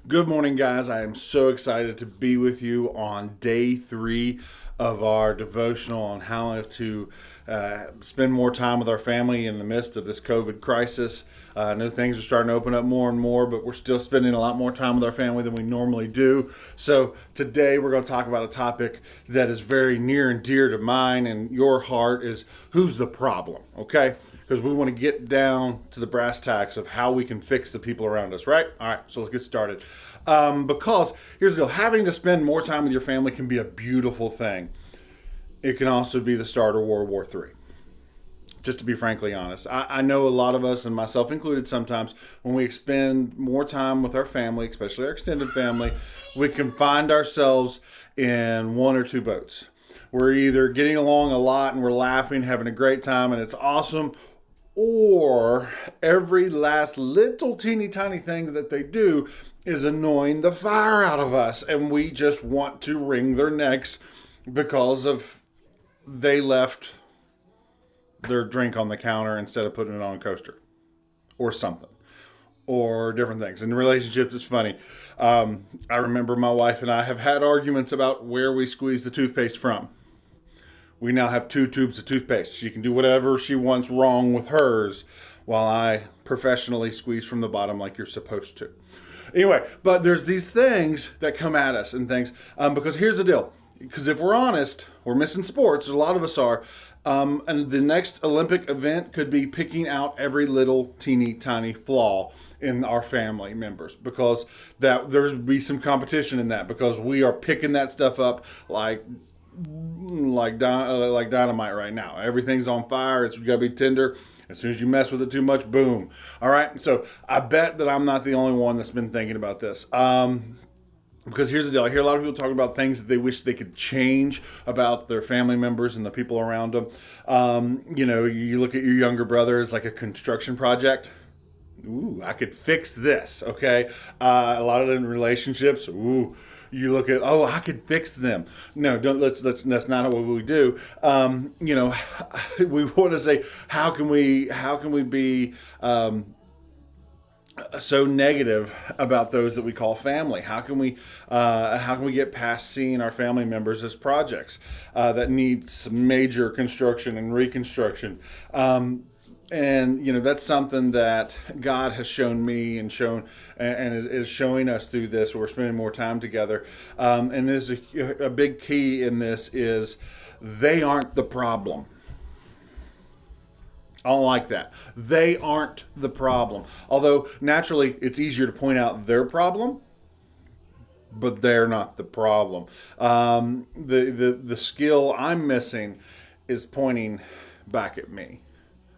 Good morning, guys. I am so excited to be with you on day 3 of our devotional on how to spend more time with our family in the midst of this COVID crisis. I know things are starting to open up more and more, but we're still spending a lot more time with our family than we normally do. So today we're going to talk about a topic that is very near and dear to mine and your heart is who's the problem, okay? Because we want to get down to the brass tacks of how we can fix the people around us, right? All right, so let's get started. Because here's the deal, having to spend more time with your family can be a beautiful thing. It can also be the start of World War III. Just to be frankly honest, I know a lot of us, and myself included sometimes, when we spend more time with our family, especially our extended family, we can find ourselves in one or two boats. We're either getting along a lot and we're laughing, having a great time, and it's awesome, or every last little teeny tiny thing that they do is annoying the fire out of us, and we just want to wring their necks because of they left their drink on the counter instead of putting it on a coaster or something or different things. In relationships, it's funny. I remember my wife and I have had arguments about where we squeeze the toothpaste from. We now have 2 tubes of toothpaste. She can do whatever she wants wrong with hers while I professionally squeeze from the bottom like you're supposed to. Anyway, but there's these things that come at us and things, because here's the deal. Because if we're honest, we're missing sports. A lot of us are. And the next Olympic event could be picking out every little teeny tiny flaw in our family members, because that there would be some competition in that, because we are picking that stuff up like dynamite right now. Everything's on fire. It's got to be tender. As soon as you mess with it too much, boom. All right. So I bet that I'm not the only one that's been thinking about this. Because here's the deal. I hear a lot of people talking about things that they wish they could change about their family members and the people around them. You look at your younger brother as like a construction project. Ooh, I could fix this, okay? A lot of them relationships, you look at, I could fix them. No, don't. That's not what we do. We want to say, how can we be so negative about those that we call family? How can we get past seeing our family members as projects that need some major construction and reconstruction? And that's something that God has shown me and is showing us through this. We're spending more time together, and there's a big key in this is they aren't the problem. I don't like that. They aren't the problem. Although naturally it's easier to point out their problem, but they're not the problem. The skill I'm missing is pointing back at me.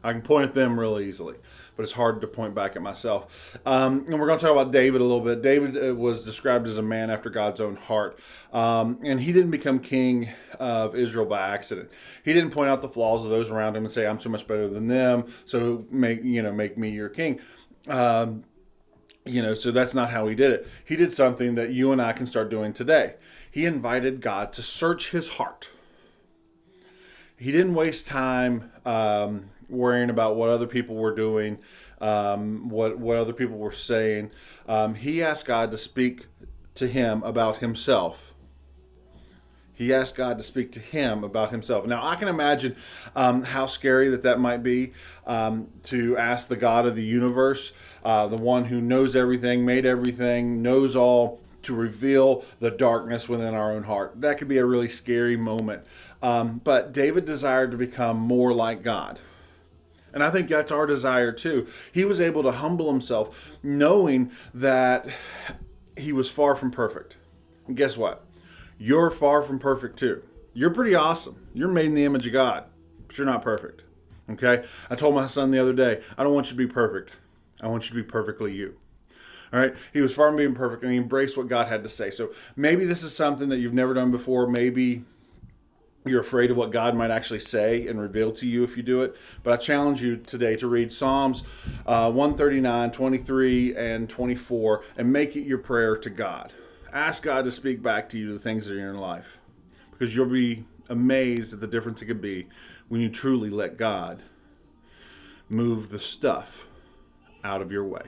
I can point at them real easily, but it's hard to point back at myself. And we're going to talk about David a little bit. David was described as a man after God's own heart. And he didn't become king of Israel by accident. He didn't point out the flaws of those around him and say, I'm so much better than them, so make me your king. So that's not how he did it. He did something that you and I can start doing today. He invited God to search his heart. He didn't waste time worrying about what other people were doing, what other people were saying. He asked God to speak to him about himself. He asked God to speak to him about himself. Now, I can imagine how scary that might be, to ask the God of the universe, the one who knows everything, made everything, knows all, to reveal the darkness within our own heart. That could be a really scary moment. But David desired to become more like God. And I think that's our desire too. He was able to humble himself knowing that he was far from perfect. And guess what? You're far from perfect too. You're pretty awesome. You're made in the image of God, but you're not perfect. Okay? I told my son the other day, I don't want you to be perfect. I want you to be perfectly you. All right. He was far from being perfect, and he embraced what God had to say. So maybe this is something that you've never done before. Maybe you're afraid of what God might actually say and reveal to you if you do it. But I challenge you today to read Psalms 139, 23, and 24 and make it your prayer to God. Ask God to speak back to you the things that are in your life, because you'll be amazed at the difference it could be when you truly let God move the stuff out of your way.